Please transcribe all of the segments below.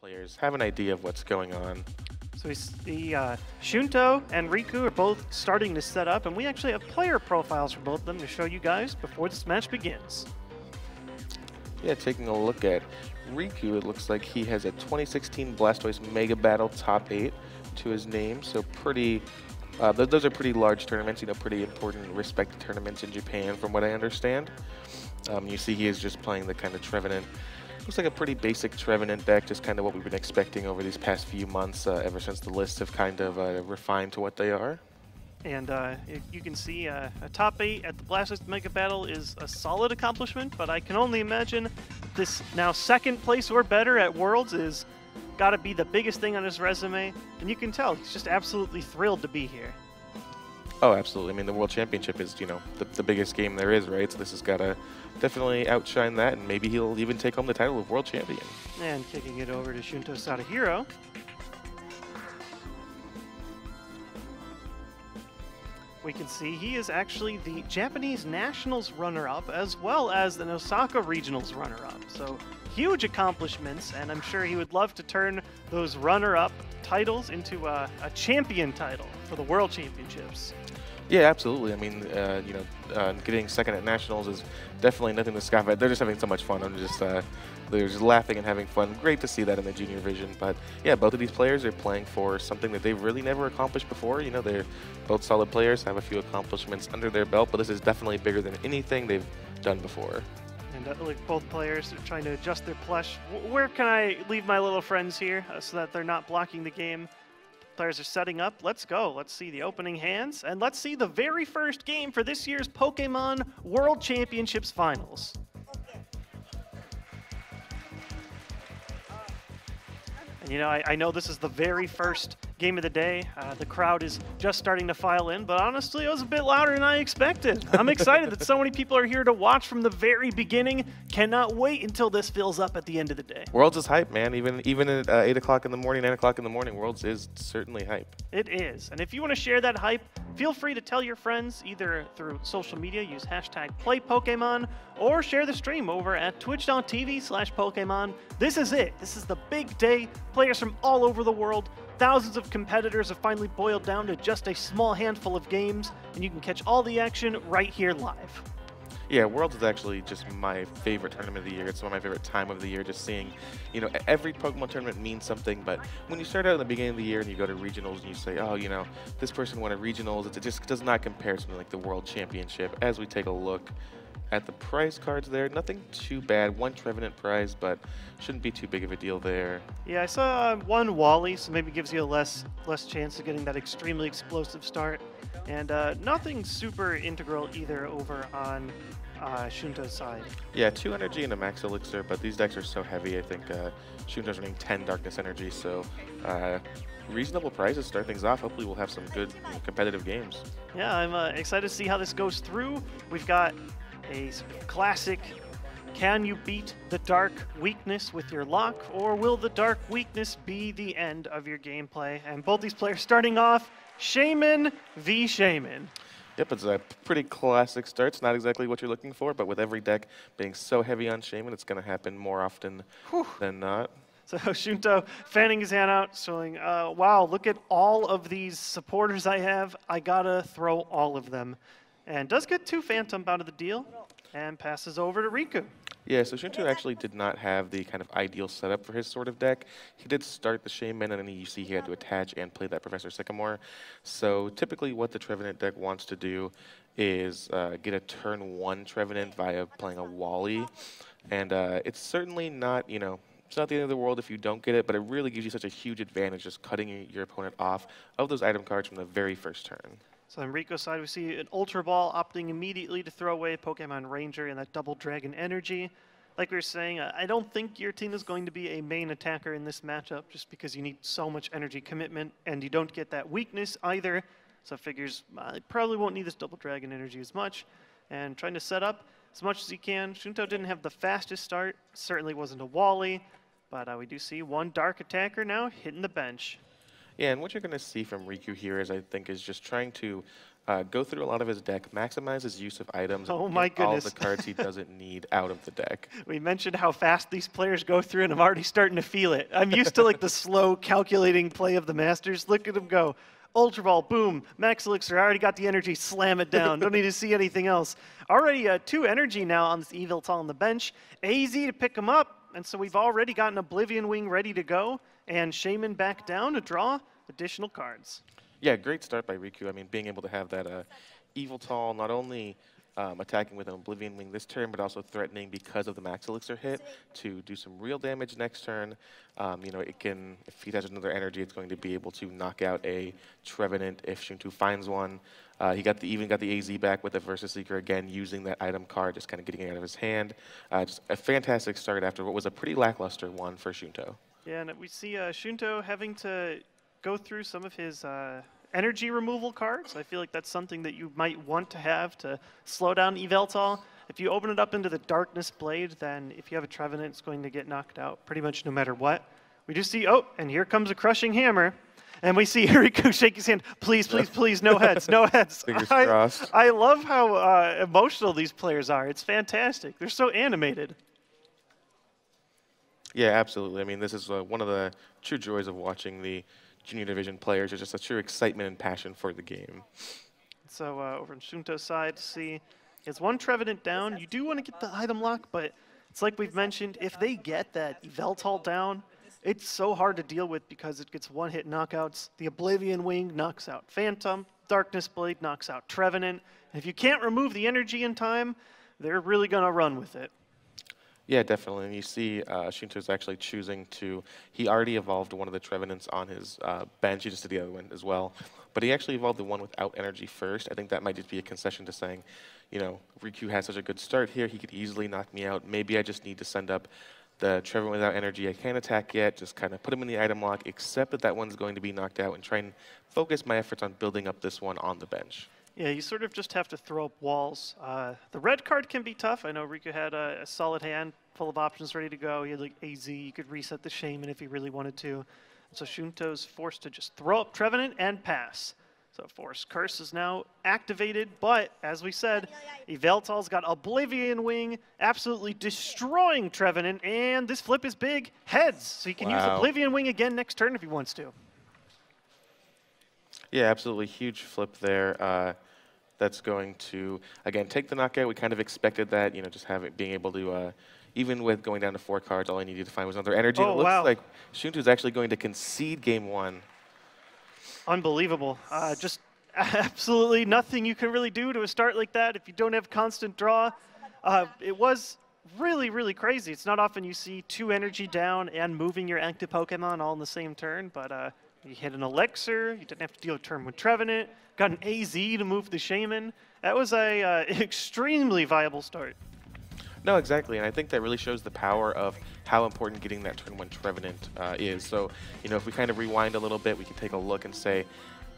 players have an idea of what's going on. So we see Shunto and Riku are both starting to set up, and we actually have player profiles for both of them to show you guys before this match begins. Yeah, taking a look at Riku, it looks like he has a 2016 Blastoise Mega Battle Top 8 to his name, so pretty. Those are pretty large tournaments, pretty important, respected tournaments in Japan, from what I understand. You see he is just playing the kind of Trevenant. Looks like a pretty basic Trevenant deck, just kind of what we've been expecting over these past few months, ever since the lists have kind of refined to what they are. And you can see a top 8 at the Blastoise Mega Battle is a solid accomplishment, but I can only imagine this now second place or better at Worlds is got to be the biggest thing on his resume. And you can tell he's just absolutely thrilled to be here. Oh, absolutely. I mean, the World Championship is, the biggest game there is, right? So this has got to definitely outshine that, and maybe he'll even take home the title of World Champion. And kicking it over to Shunto Sadahiro. We can see he is actually the Japanese Nationals runner-up as well as the Osaka Regionals runner-up. So huge accomplishments, and I'm sure he would love to turn those runner-up titles into a champion title for the World Championships. Yeah, absolutely. I mean, getting second at Nationals is definitely nothing to scoff at. They're just having so much fun. They're just laughing and having fun. Great to see that in the junior division. But yeah, both of these players are playing for something that they've really never accomplished before. They're both solid players, have a few accomplishments under their belt, but this is definitely bigger than anything they've done before. And like both players are trying to adjust their plush. Where can I leave my little friends here so that they're not blocking the game? Players are setting up. Let's go. Let's see the opening hands. And let's see the very first game for this year's Pokemon World Championships Finals. And I know this is the very first game of the day. The crowd is just starting to file in, but honestly, it was a bit louder than I expected. I'm excited that so many people are here to watch from the very beginning. Cannot wait until this fills up at the end of the day. Worlds is hype, man. Even at 8 o'clock in the morning, 9 o'clock in the morning, Worlds is certainly hype. It is. And if you want to share that hype, feel free to tell your friends either through social media, use hashtag #PlayPokemon, or share the stream over at twitch.tv/Pokemon. This is it. This is the big day. Players from all over the world. Thousands of competitors have finally boiled down to just a small handful of games, and you can catch all the action right here live. Yeah, Worlds is actually just my favorite tournament of the year. It's one of my favorite time of the year, just seeing, every Pokemon tournament means something, but when you start out in the beginning of the year and you go to regionals and you say, oh, this person won a regionals, it just does not compare to something like the World Championship. As we take a look at the prize cards there, nothing too bad. One Trevenant prize, but shouldn't be too big of a deal there. Yeah, I saw one Wally, so maybe gives you a less chance of getting that extremely explosive start. And nothing super integral either over on Shunto's side. Yeah, 2 energy and a max elixir, but these decks are so heavy. I think Shunto's running 10 darkness energy, so reasonable prizes start things off. Hopefully we'll have some good competitive games. Yeah, I'm excited to see how this goes through. We've got a classic, can you beat the dark weakness with your lock, or will the dark weakness be the end of your gameplay? And both these players starting off, Shaman v. Shaman. Yep, it's a pretty classic start. It's not exactly what you're looking for, but with every deck being so heavy on Shaman, it's going to happen more often than not. So Shunto fanning his hand out, showing, wow, look at all of these supporters I have. I gotta throw all of them. And does get 2 Phantom out of the deal, and passes over to Riku. Yeah, so Shunto actually did not have the kind of ideal setup for his sort of deck. He did start the Shaman, and then you see he had to attach and play that Professor Sycamore. So typically what the Trevenant deck wants to do is get a turn 1 Trevenant via playing a Wally. And it's certainly not, it's not the end of the world if you don't get it, but it really gives you such a huge advantage just cutting your opponent off of those item cards from the very first turn. So on Rico's side, we see an Ultra Ball opting immediately to throw away Pokemon Ranger and that Double Dragon energy. Like we were saying, I don't think your team is going to be a main attacker in this matchup just because you need so much energy commitment and you don't get that weakness either. So it figures I probably won't need this Double Dragon energy as much. And trying to set up as much as he can. Shunto didn't have the fastest start, certainly wasn't a Wally, but we do see one Dark attacker now hitting the bench. Yeah, and what you're going to see from Riku here is, I think, is just trying to go through a lot of his deck, maximize his use of items, Oh and my get all goodness. the cards he doesn't need out of the deck. We mentioned how fast these players go through, and I'm already starting to feel it. I'm used to like the slow, calculating play of the Masters. Look at them go. Ultra Ball, boom, Max Elixir, I already got the energy, slam it down. Don't need to see anything else. Already 2 energy now on this Evil Tall on the bench. AZ to pick him up, and so we've already got an Oblivion Wing ready to go, and Shaman back down to draw additional cards. Yeah, great start by Riku. I mean, being able to have that Evil Tall not only attacking with an Oblivion Wing this turn, but also threatening because of the Max Elixir hit to do some real damage next turn. You know, it can, if he has another energy, it's going to be able to knock out a Trevenant if Shunto finds one. He even got the AZ back with the Versus Seeker again, using that item card, just kind of getting it out of his hand. Just a fantastic start after what was a pretty lackluster one for Shunto. Yeah, and we see Shunto having to go through some of his energy removal cards. I feel like that's something that you might want to have to slow down Yveltal. If you open it up into the Darkness Blade, then if you have a Trevenant, it's going to get knocked out pretty much no matter what. We just see, oh, and here comes a Crushing Hammer. And we see Riku shake his hand, please, please, please, no heads, no heads. Fingers crossed. I love how emotional these players are. It's fantastic. They're so animated. Yeah, absolutely. I mean, this is one of the true joys of watching the Junior Division players. There's just a true excitement and passion for the game. So over on Shunto's side, see, it's 1 Trevenant down. You do want to get the item lock, but it's like we've mentioned, if they get that Yveltal down, it's so hard to deal with because it gets 1-hit knockouts. The Oblivion Wing knocks out Phantom, Darkness Blade knocks out Trevenant. And if you can't remove the energy in time, they're really going to run with it. Yeah, definitely. And you see Shunto's actually choosing to, he already evolved one of the Trevenants on his bench. He just did the other one as well. But he actually evolved the one without energy first. I think that might just be a concession to saying, you know, Riku has such a good start here. He could easily knock me out. Maybe I just need to send up the Trevenant without energy. I can't attack yet. Just kind of put him in the item lock, accept that that one's going to be knocked out, and try and focus my efforts on building up this one on the bench. Yeah, you sort of just have to throw up walls. The red card can be tough. I know Riku had a solid hand full of options ready to go. He had like AZ. You could reset the Shaman if he really wanted to. So Shunto's forced to just throw up Trevenant and pass. So Force Curse is now activated, but as we said, Yveltal's got Oblivion Wing, absolutely destroying Trevenant, and this flip is big. Heads, so he can use Oblivion Wing again next turn if he wants to. Yeah, absolutely. Huge flip there. That's going to, again, take the knockout. We kind of expected that, you know, just being able to, even with going down to 4 cards, all I needed to find was another energy. Oh, and it looks like Shunto's actually going to concede game 1. Unbelievable. Just absolutely nothing you can really do to a start like that if you don't have constant draw. It was really, really crazy. It's not often you see 2 energy down and moving your active Pokemon all in the same turn, but you hit an Elixir, you didn't have to deal a turn with Trevenant, got an AZ to move the Shaman. That was a extremely viable start. No, exactly, and I think that really shows the power of how important getting that turn 1 Trevenant is. So, you know, if we kind of rewind a little bit, we can take a look and say,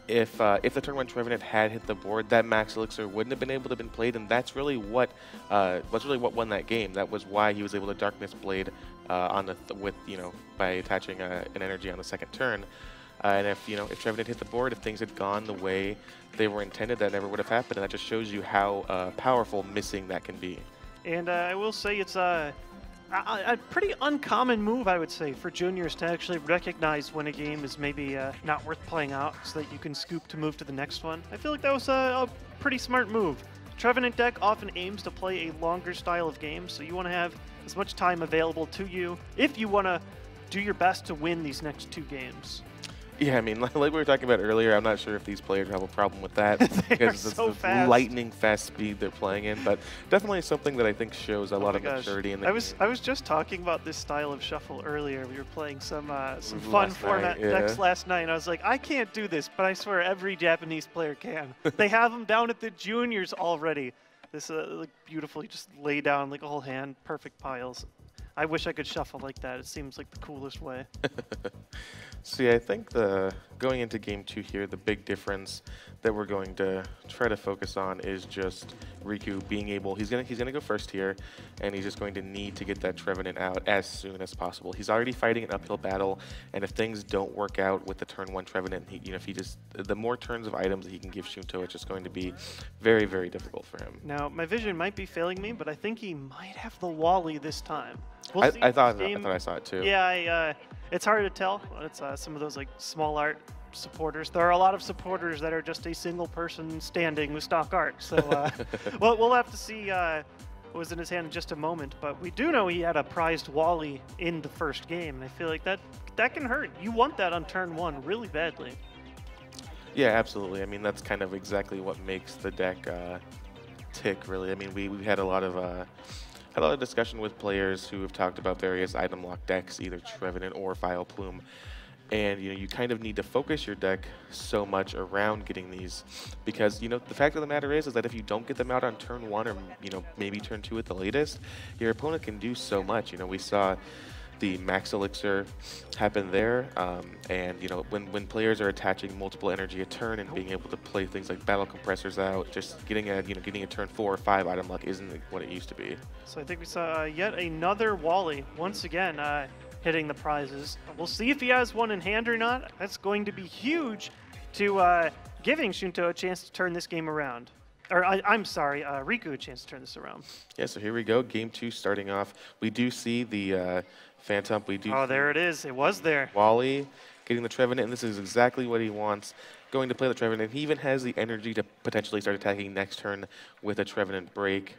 if the turn 1 Trevenant had hit the board, that Max Elixir wouldn't have been able to have been played, and that's really what won that game. That was why he was able to Darkness Blade by attaching an energy on the second turn. And if Trevenant hit the board, if things had gone the way they were intended, that never would have happened, and that just shows you how powerful missing that can be. And I will say it's a pretty uncommon move, I would say, for juniors to actually recognize when a game is maybe not worth playing out so that you can scoop to move to the next one. I feel like that was a pretty smart move. Trevenant deck often aims to play a longer style of game, so you want to have as much time available to you if you want to do your best to win these next 2 games. Yeah, I mean, like we were talking about earlier, I'm not sure if these players have a problem with that because it's so fast. Lightning fast speed they're playing in, but definitely something that I think shows a lot of maturity in the game. I was just talking about this style of shuffle earlier. We were playing some fun format decks last night, and I was like, I can't do this, but I swear every Japanese player can. They have them down at the juniors already. This like beautifully just lay down like a whole hand, perfect piles. I wish I could shuffle like that. It seems like the coolest way. See, I think going into game 2 here, the big difference that we're going to try to focus on is just Riku being able. He's gonna go first here, and he's just going to need to get that Trevenant out as soon as possible. He's already fighting an uphill battle, and if things don't work out with the turn 1 Trevenant, the more turns of items that he can give Shunto, it's just going to be very, very difficult for him. Now, my vision might be failing me, but I think he might have the Wally this time. We'll I thought I saw it too. Yeah, it's hard to tell. It's some of those like small art supporters. There are a lot of supporters that are just a single person standing with stock art. So we'll have to see what was in his hand in just a moment. But we do know he had a prized Wally in the first game, and I feel like that can hurt. You want that on turn 1 really badly. Yeah, absolutely. I mean, that's kind of exactly what makes the deck tick, really. I mean, we had a lot of discussion with players who have talked about various item lock decks, either Trevenant or File Plume. And you kind of need to focus your deck so much around getting these, because the fact of the matter is that if you don't get them out on turn 1 or maybe turn 2 at the latest, your opponent can do so much. We saw the Max Elixir happen there, and when players are attaching multiple energy a turn and being able to play things like battle compressors out, just getting a turn 4 or 5 item luck isn't what it used to be. So I think we saw yet another Wally once again hitting the prizes. We'll see if he has one in hand or not. That's going to be huge to giving Shunto a chance to turn this game around. Or I'm sorry, Riku a chance to turn this around. Yeah, so here we go, game 2 starting off. We do see the Phantom. Oh, there it is. It was there. Wally getting the Trevenant, and this is exactly what he wants. Going to play the Trevenant. He even has the energy to potentially start attacking next turn with a Trevenant break.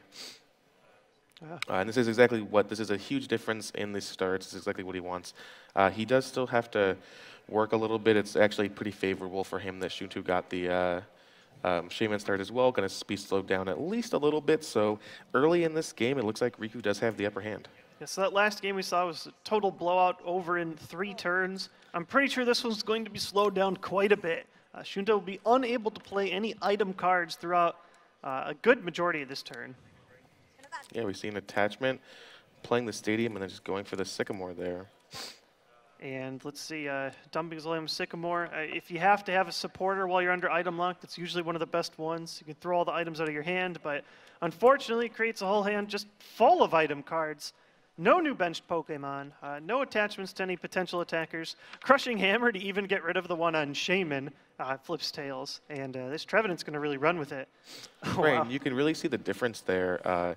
And this is a huge difference in the starts. This is exactly what he wants. He does still have to work a little bit. It's actually pretty favorable for him that Shunto got the Shaman start as well. Going to be slowed down at least a little bit. So early in this game, it looks like Riku does have the upper hand. Yeah, so that last game we saw was a total blowout over in 3 turns. I'm pretty sure this one's going to be slowed down quite a bit. Shunto will be unable to play any item cards throughout a good majority of this turn. Yeah, we see an attachment, playing the Stadium, and then just going for the Sycamore there. And let's see, dumping Zolium Sycamore. If you have to have a supporter while you're under item lock, that's usually one of the best ones. You can throw all the items out of your hand, but unfortunately it creates a whole hand just full of item cards. No new benched Pokemon, no attachments to any potential attackers. Crushing Hammer to even get rid of the one on Shaman flips tails, and this Trevenant's going to really run with it. Right, Wow. you can really see the difference there.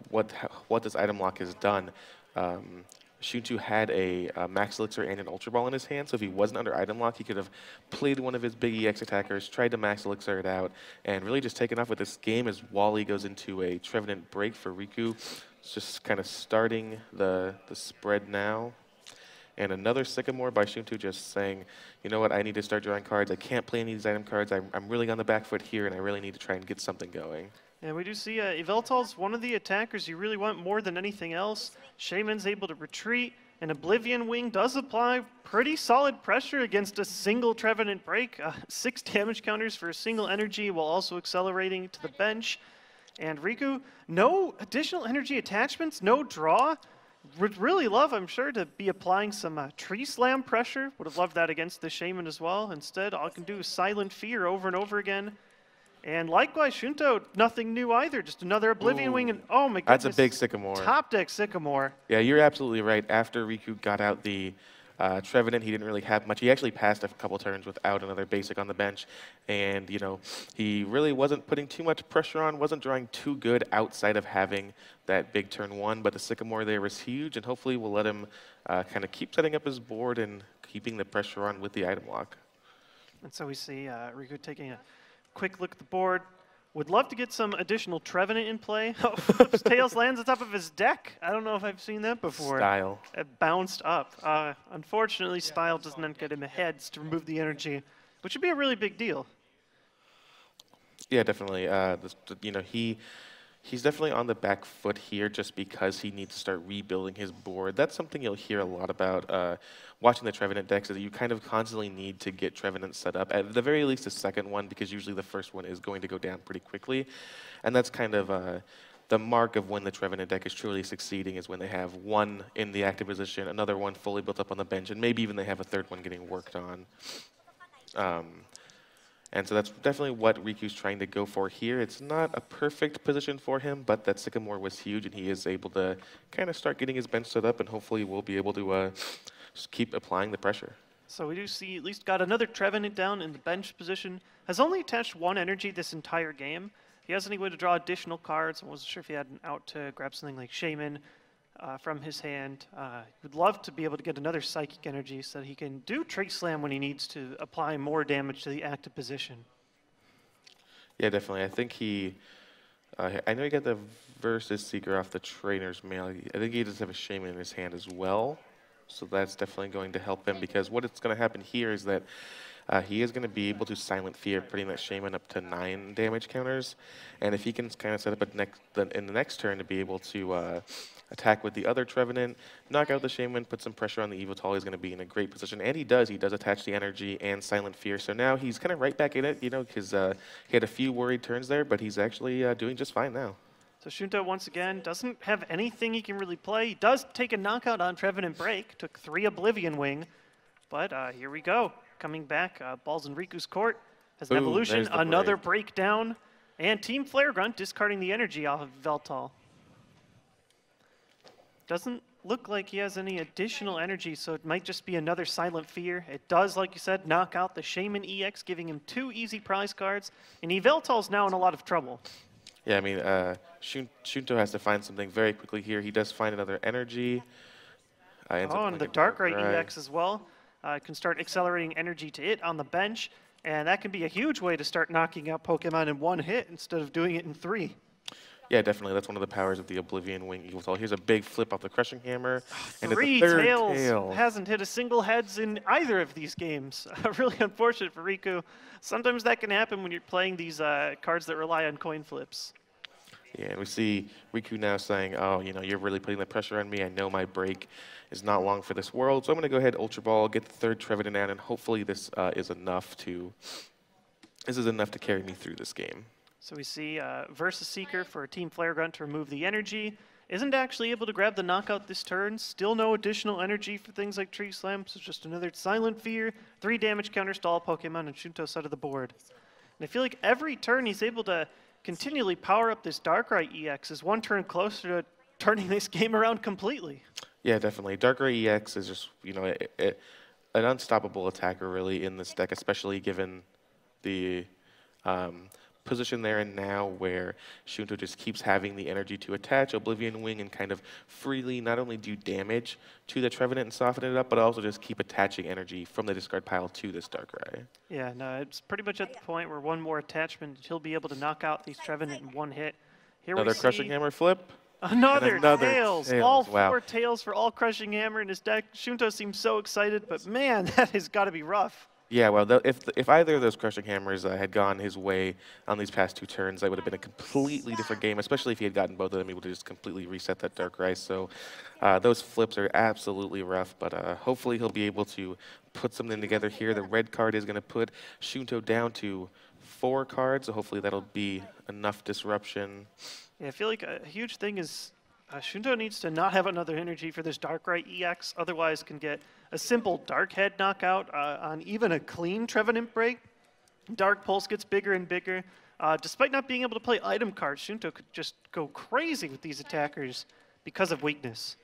What this item lock has done. Shunto had a Max Elixir and an Ultra Ball in his hand, so if he wasn't under item lock, he could have played one of his big EX attackers, tried to Max Elixir it out, and really just taken off with this game as Wally goes into a Trevenant break for Riku. It's just kind of starting the spread now. And another Sycamore by Shunto just saying, you know what, I need to start drawing cards. I can't play any of these item cards. I'm really on the back foot here, and I really need to try and get something going. And we do see Yveltal's one of the attackers you really want more than anything else. Shaman's able to retreat, and Oblivion Wing does apply pretty solid pressure against a single Trevenant break. 6 damage counters for a single energy while also accelerating to the bench. And Riku, no additional energy attachments, no draw. Would really love, I'm sure, to be applying some Tree Slam pressure. Would have loved that against the Shaman as well. Instead, all I can do is Silent Fear over and over again. And likewise, Shunto, nothing new either. Just another Oblivion Wing, and oh my goodness. That's a big Sycamore. Top deck Sycamore. Yeah, you're absolutely right. After Riku got out the Trevenant, he didn't really have much. He actually passed a couple turns without another basic on the bench. And, he really wasn't putting too much pressure on, wasn't drawing too good outside of having that big turn 1. But the Sycamore there was huge, and hopefully will let him kind of keep setting up his board and keeping the pressure on with the item lock. And so we see Riku taking a quick look at the board. Would love to get some additional Trevenant in play. Flips tails, lands on top of his deck. I don't know if I've seen that before. Style. It bounced up. Unfortunately, Style does not get him ahead to remove the energy, which would be a really big deal. Yeah, definitely. He's definitely on the back foot here just because he needs to start rebuilding his board. That's something you'll hear a lot about watching the Trevenant decks, is that you kind of constantly need to get Trevenant set up. At the very least, the second one, because usually the first one is going to go down pretty quickly. And that's kind of the mark of when the Trevenant deck is truly succeeding is when they have one in the active position, another one fully built up on the bench, and maybe even they have a third one getting worked on. And so that's definitely what Riku's trying to go for here. It's not a perfect position for him, but that Sycamore was huge, and he is able to kind of start getting his bench set up, and hopefully we'll be able to just keep applying the pressure. So we do see at least got another Trevenant down in the bench position. Has only attached one energy this entire game. He has any way to draw additional cards. I wasn't sure if he had an out to grab something like Shaman from his hand. Would love to be able to get another Psychic Energy so that he can do Trig Slam when he needs to apply more damage to the active position. Yeah, definitely. I think I know he got the Versus Seeker off the Trainer's Mail. I think he does have a Shaman in his hand as well. So that's definitely going to help him, because what it's going to happen here is that he is going to be able to Silent Fear, putting that Shaman up to 9 damage counters. And if he can kind of set up in the next turn to be able to attack with the other Trevenant, knock out the Shaman, put some pressure on the Evotal, he's going to be in a great position. And he does attach the energy and Silent Fear. So now he's kind of right back in it, because he had a few worried turns there, but he's actually doing just fine now. So Shunto, once again, doesn't have anything he can really play. He does take a knockout on Trevenant Break, took 3 Oblivion Wing, but here we go. Coming back, ball's in Riku's court, has an evolution, another breakdown, and Team Flare Grunt discarding the energy off of Veltal. Doesn't look like he has any additional energy, so it might just be another Silent Fear. It does, like you said, knock out the Shaman EX, giving him 2 easy prize cards, and Veltal's now in a lot of trouble. Yeah, I mean, Shunto has to find something very quickly here. He does find another energy. And the Darkrai EX as well. Can start accelerating energy to it on the bench, and that can be a huge way to start knocking out Pokemon in 1 hit instead of doing it in 3. Yeah, definitely. That's one of the powers of the Oblivion Wing Evotal. Here's a big flip off the Crushing Hammer. And 3 it's a third tails. Hasn't hit a single heads in either of these games. Really unfortunate for Riku. Sometimes that can happen when you're playing these cards that rely on coin flips. Yeah, and we see Riku now saying, oh, you're really putting the pressure on me. I know my break is not long for this world. So I'm going to go ahead, Ultra Ball, get the 3rd Trevenant out, and hopefully this is enough to carry me through this game. So we see Versus Seeker for Team Flare Grunt to remove the energy. Isn't actually able to grab the knockout this turn. Still no additional energy for things like Tree Slam, so just another Silent Fear, 3 damage counters to all Pokemon on Shunto's side of the board. And I feel like every turn he's able to continually power up this Darkrai EX is 1 turn closer to turning this game around completely. Yeah, definitely. Darkrai EX is just, an unstoppable attacker really in this deck, especially given the position there and now where Shunto just keeps having the energy to attach Oblivion Wing and kind of freely not only do damage to the Trevenant and soften it up, but also just keep attaching energy from the discard pile to this Darkrai. Yeah, no, it's pretty much at the point where 1 more attachment, he'll be able to knock out these Trevenant in 1 hit. Here another Crushing Hammer flip. Another tails. All 4 tails for all Crushing Hammer in his deck. Shunto seems so excited, but man, that has got to be rough. Yeah, well, if either of those Crushing Hammers had gone his way on these past 2 turns, that would have been a completely different game, especially if he had gotten both of them. He would have just completely reset that Darkrai. So those flips are absolutely rough, but hopefully he'll be able to put something together here. The red card is going to put Shunto down to 4 cards, so hopefully that'll be enough disruption. Yeah, I feel like a huge thing is Shunto needs to not have another energy for this Darkrai EX, otherwise can get a simple Dark Head knockout on even a clean Trevenant Break. Dark Pulse gets bigger and bigger. Despite not being able to play item cards, Shunto could just go crazy with these attackers because of weakness.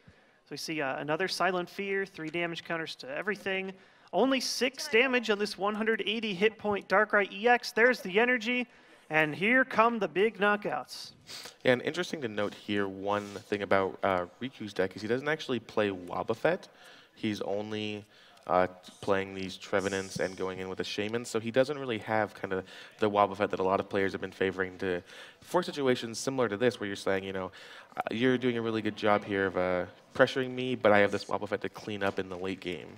So we see another Silent Fear, 3 damage counters to everything. Only 6 damage on this 180 hit point Darkrai EX. There's the energy. And here come the big knockouts. Yeah, and interesting to note here, one thing about Riku's deck is he doesn't actually play Wobbuffet. He's only playing these Trevenants and going in with a Shaman, so he doesn't really have kind of the Wobbuffet that a lot of players have been favoring for situations similar to this, where you're saying, you're doing a really good job here of pressuring me, but I have this Wobbuffet to clean up in the late game.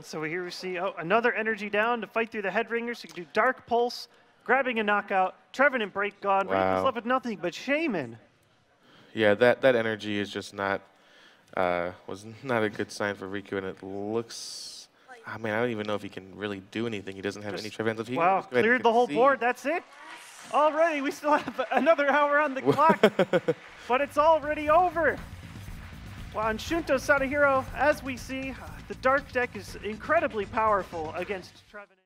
So here we see another energy down to fight through the Headringer, so you can do Dark Pulse, grabbing a knockout, Trevenant Break gone. Wow. Riku's left with nothing but Shaman. Yeah, that energy is just was not a good sign for Riku, and it looks, I mean, I don't even know if he can really do anything. He doesn't have any Trevenants. Wow, cleared the whole board. That's it. Already, we still have another hour on the clock. But it's already over. Well, on Shunto Sadahiro, as we see, the Dark deck is incredibly powerful against Trevenant.